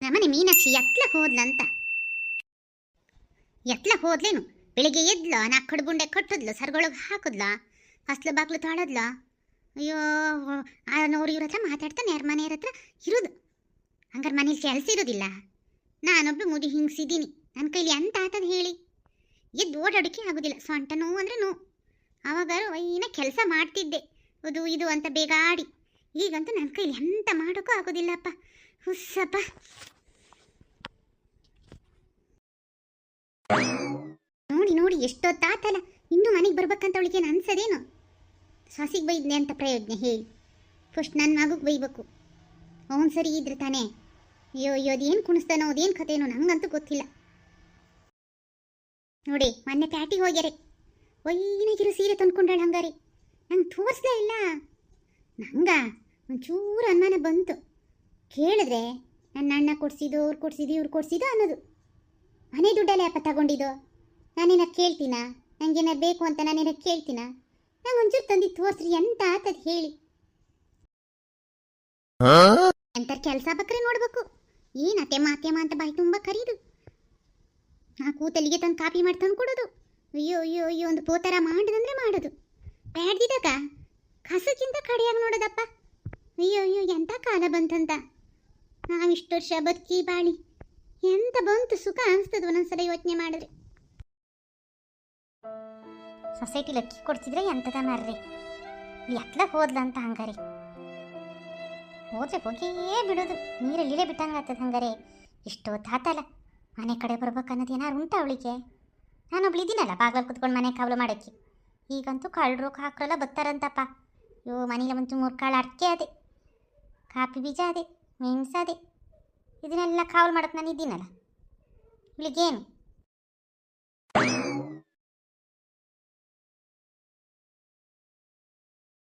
ನಮ್ಮನೆ ಮೀನಾಕ್ಷಿ ಎತ್ಲ ಹೋದ್ಲಂತ. ಎತ್ಲ ಹೋದ್ಲೇನು? ಬೆಳಿಗ್ಗೆ ಎದ್ಲ, 4 ಕಡ್ಬುಂಡೆ ಕಟ್ಟದ್ಲು, ಸರ್ಗೊಳಗೆ ಹಾಕದ್ಲ, ಹಸ್ಲು ಬಾಗ್ಲು ತಾಳದ್ಲ. ಅಯ್ಯೋ, ಅವ್ರು ಇವ್ರ ಹತ್ರ ಮಾತಾಡ್ತಾನೆ, ಯಾರ ಮನೆಯವ್ರ ಹತ್ರ ಇರೋದು. ಹಂಗಾರೆ ಮನೇಲಿ ಕೆಲಸ ಇರೋದಿಲ್ಲ. ನಾನೊಬ್ಬಳು ಮುದಿ ಹಿಂಗ್ಸಿದ್ದೀನಿ. ನನ್ನ ಕೈಲಿ ಎಂತ ಆತದ ಹೇಳಿ? ಎದ್ದು ಓಡಾಡೋಕ್ಕೆ ಆಗೋದಿಲ್ಲ. ಸೊಂಟ ನೋವು ಅಂದರೆ ನೋವು. ಆವಾಗಾರು ವೈನ ಕೆಲಸ ಮಾಡ್ತಿದ್ದೆ, ಅದು ಇದು ಅಂತ ಬೇಗ ಆಡಿ. ಈಗಂತೂ ನನ್ನ ಕೈಲಿ ಎಂತ ಮಾಡೋಕ್ಕೂ ಆಗೋದಿಲ್ಲಪ್ಪ. ಹುಸ್ಸಪ್ಪ. ನೋಡಿ ನೋಡಿ ಎಷ್ಟೊತ್ತಾತಲ್ಲ, ಇನ್ನೂ ಮನೆಗೆ ಬರ್ಬೇಕಂತ ಅವಳಿಗೇನು ಅನ್ಸದೇನು? ಸೊಸಿಗೆ ಬೈದ್ನೆ ಅಂತ ಪ್ರಯೋಜನ ಹೇಳಿ? ಫಸ್ಟ್ ನನ್ನ ಮಗುಗೆ ಬೈಬೇಕು. ಅವನು ಸರಿ ಇದ್ರೆ ತಾನೇ. ಅಯ್ಯೋ ಅಯ್ಯೋ, ಅದೇನು ಕುಣಿಸ್ತಾನೋ, ಅದೇನು ಕಥೆನೋ ನಂಗಂತೂ ಗೊತ್ತಿಲ್ಲ. ನೋಡಿ, ಮೊನ್ನೆ ಪ್ಯಾಟಿಗೆ ಹೋಗ್ಯಾರೆ, ಒಯ್ನಾಗಿರೋ ಸೀರೆ ತಂದ್ಕೊಂಡಾಳ. ಹಂಗಾರೆ ನಂಗೆ ತೋರಿಸ್ಲೇ ಇಲ್ಲ. ನಂಗ ಒಂಚೂರು ಅನುಮಾನ ಬಂತು. ಕೇಳಿದ್ರೆ ನನ್ನ ಅಣ್ಣ ಕೊಡ್ಸಿದ್ದು, ಅವ್ರು ಕೊಡ್ಸಿದ್ದು, ಇವ್ರು ಕೊಡ್ಸಿದ್ದು ಅನ್ನೋದು. ಮನೆ ದುಡ್ಡಲ್ಲೇ ಅಪ್ಪ ತಗೊಂಡಿದ್ದು. ನಾನೇನ ಕೇಳ್ತೀನ? ನಂಗೇನಾರು ಬೇಕು ಅಂತ ನಾನೇನ ಕೇಳ್ತೀನ? ನಂಗೆ ಒಂಚೂರು ತಂದು ತೋರಿಸ್ರಿ, ಎಂತ ಆತದ ಹೇಳಿ? ಎಂತ ಕೆಲಸ ಬಕ್ರೆ ನೋಡ್ಬೇಕು. ಏನು ಅತ್ತೆಮ್ಮ ಅತ್ತೆಮ್ಮ ಅಂತ ಬಾಯಿ ತುಂಬ ಕರೀದು, ನಾ ಕೂತಲ್ಲಿಗೆ ತಂದು ಕಾಪಿ ಮಾಡಿ ತಂದು ಕೊಡೋದು. ಅಯ್ಯೋ ಅಯ್ಯೋ ಅಯ್ಯೋ, ಒಂದು ಪೋತರ ಮಾಡಿದಂದ್ರೆ ಮಾಡೋದು. ಬ್ಯಾಡ್ದಿದಾಗ ಕಸಕ್ಕಿಂತ ಕಡೆಯಾಗಿ ನೋಡೋದಪ್ಪ. ಅಯ್ಯೋ ಅಯ್ಯೋ, ಎಂಥ ಕಾಲ ಬಂತಂತ. ನಾವಿಷ್ಟು ವರ್ಷ ಬದುಕಿ ಬಾಳಿ ಎಂತ ಬಂತು ಸುಖ ಅನಿಸ್ತದ ಒಂದೊಂದ್ಸಲ ಯೋಚನೆ ಮಾಡಿದ್ರೆ. ಸೊಸೈಟಿಲಿ ಅಕ್ಕಿ ಕೊಡ್ತಿದ್ರೆ ಎಂತದ ಮಾರ್ರಿ, ಎತ್ಲ ಹೋದ್ಲ ಅಂತ. ಹಂಗಾರೆ ಹೋದ್ರೆ ಹೋಗಿಯೇ ಬಿಡೋದು, ನೀರಲ್ಲಿಲೇ ಬಿಟ್ಟಂಗೆ ಆಗ್ತದೆ. ಹಂಗಾರೆ ಇಷ್ಟೊತ್ತಾತಲ್ಲ, ಮನೆ ಕಡೆ ಬರ್ಬೇಕನ್ನೋದು ಏನಾರು ಉಂಟ ಅವಳಿಗೆ? ನಾನೊಬ್ಳಿದ್ದೀನಲ್ಲ ಬಾಗ್ಲಲ್ಲಿ ಕುತ್ಕೊಂಡು ಮನೆ ಕಾವಲು ಮಾಡೋಕ್ಕೆ. ಈಗಂತೂ ಕಳ್ಳರು ಕಾಕ್ರೆಲ್ಲ ಬರ್ತಾರಂತಪ್ಪ. ಅಯ್ಯೋ, ಮನೇಲಿ ಒಂದು 3 ಕಾಳು ಅಡಿಕೆ ಅದೇ, ಕಾಫಿ ಬೀಜ ಅದೇ, ಮೆಣಸು ಅದೇ, ಇದನ್ನೆಲ್ಲ ಕಾವಲು ಮಾಡೋಕ್ಕೆ ನಾನು ಇದ್ದೀನಲ್ಲ. ಇವಳಿಗೇನು